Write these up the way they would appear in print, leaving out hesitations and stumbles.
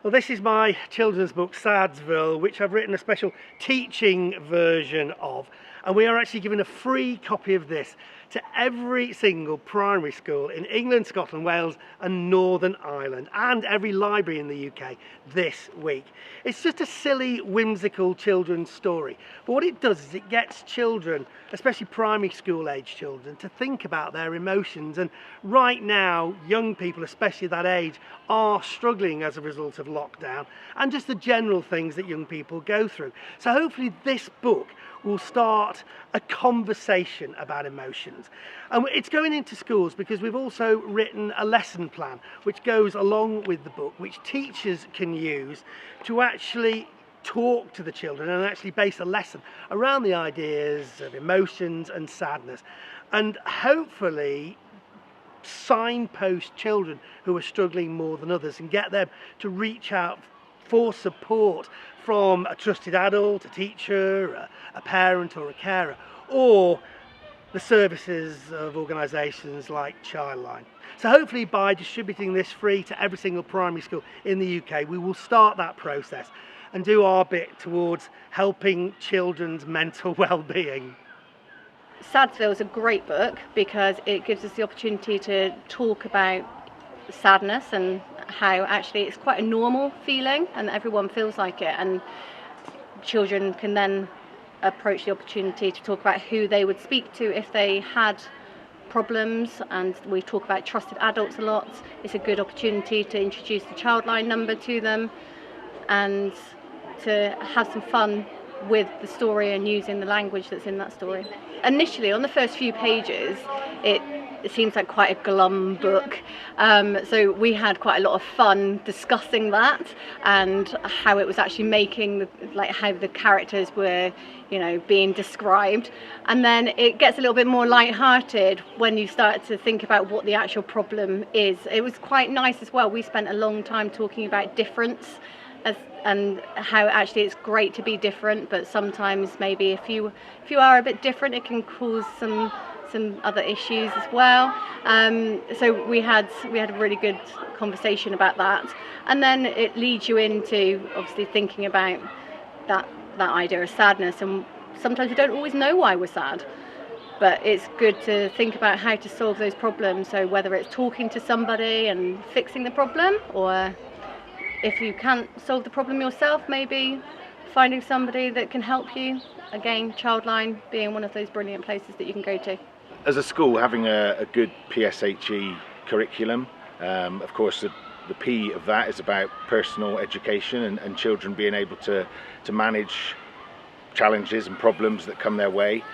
Well, this is my children's book, Sadsville, which I've written a special teaching version of. And we are actually giving a free copy of this to every single primary school in England, Scotland, Wales and Northern Ireland, and every library in the UK this week. It's just a silly, whimsical children's story. But what it does is it gets children, especially primary school age children, to think about their emotions. And right now, young people, especially that age, are struggling as a result of lockdown and just the general things that young people go through. So hopefully this book will start a conversation about emotions. And it's going into schools because we've also written a lesson plan which goes along with the book, which teachers can use to actually talk to the children and actually base a lesson around the ideas of emotions and sadness, and hopefully signpost children who are struggling more than others and get them to reach out for support from a trusted adult, a teacher, a parent or a carer, or the services of organisations like Childline. So hopefully by distributing this free to every single primary school in the UK, we will start that process and do our bit towards helping children's mental well-being. Sadsville is a great book because it gives us the opportunity to talk about sadness and how actually it's quite a normal feeling and everyone feels like it, and children can then approach the opportunity to talk about who they would speak to if they had problems, and we talk about trusted adults a lot. It's a good opportunity to introduce the Childline number to them and to have some fun with the story and using the language that's in that story. Initially, on the first few pages, it seems like quite a glum book, so we had quite a lot of fun discussing that and how it was actually making how the characters were, being described. And then it gets a little bit more light-hearted when you start to think about what the actual problem is. It was quite nice as well. We spent a long time talking about difference and how actually it's great to be different, but sometimes maybe if you are a bit different, it can cause some other issues as well. So we had a really good conversation about that, and then it leads you into obviously thinking about that idea of sadness, and sometimes we don't always know why we're sad, but it's good to think about how to solve those problems. So whether it's talking to somebody and fixing the problem, or if you can't solve the problem yourself, maybe finding somebody that can help you. Again, Childline being one of those brilliant places that you can go to. As a school, having a good PSHE curriculum, of course the P of that is about personal education and children being able to manage challenges and problems that come their way.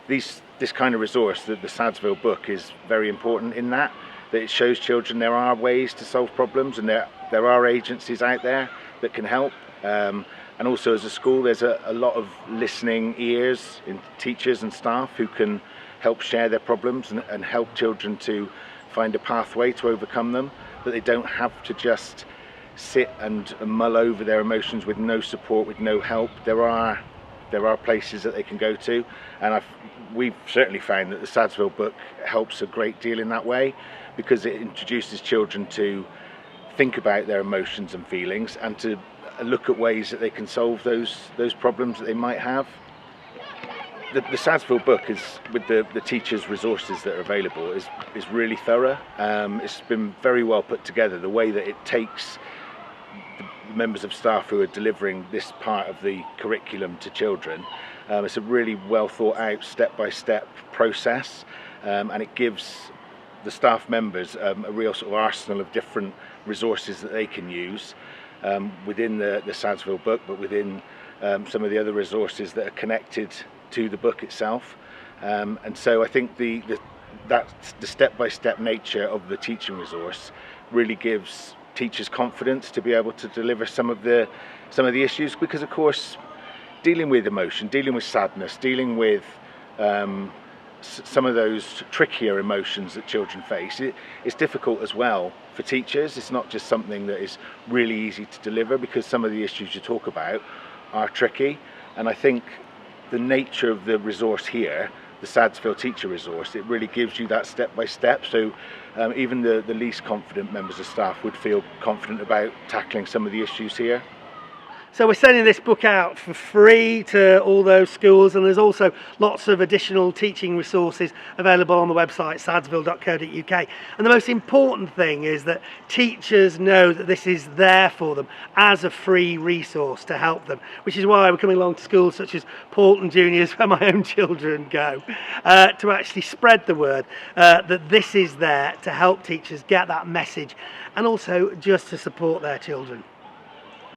This kind of resource, the Sadsville book, is very important in that it shows children there are ways to solve problems and there are agencies out there that can help. And also as a school, there's a lot of listening ears in teachers and staff who can help share their problems and help children to find a pathway to overcome them, that they don't have to just sit and mull over their emotions with no support, with no help. There are places that they can go to, and we've certainly found that the Sadsville book helps a great deal in that way, because it introduces children to think about their emotions and feelings and to look at ways that they can solve those problems that they might have. The Sadsville book is, with the teachers' resources that are available, is really thorough. It's been very well put together. The way that it takes the members of staff who are delivering this part of the curriculum to children, it's a really well thought out step-by-step process, and it gives the staff members a real sort of arsenal of different resources that they can use within the Sadsville book, but within some of the other resources that are connected to the book itself. And so I think the step-by-step nature of the teaching resource really gives teachers confidence to be able to deliver some of the issues, because of course dealing with emotion, dealing with sadness, dealing with some of those trickier emotions that children face, it's difficult as well for teachers. It's not just something that is really easy to deliver, because some of the issues you talk about are tricky. And I think the nature of the resource here the Sadsville teacher resource, it really gives you that step by step. So even the least confident members of staff would feel confident about tackling some of the issues here. So we're sending this book out for free to all those schools, and there's also lots of additional teaching resources available on the website sadsville.co.uk. And the most important thing is that teachers know that this is there for them as a free resource to help them, which is why we're coming along to schools such as Paulton Juniors, where my own children go, to actually spread the word that this is there to help teachers get that message and also just to support their children.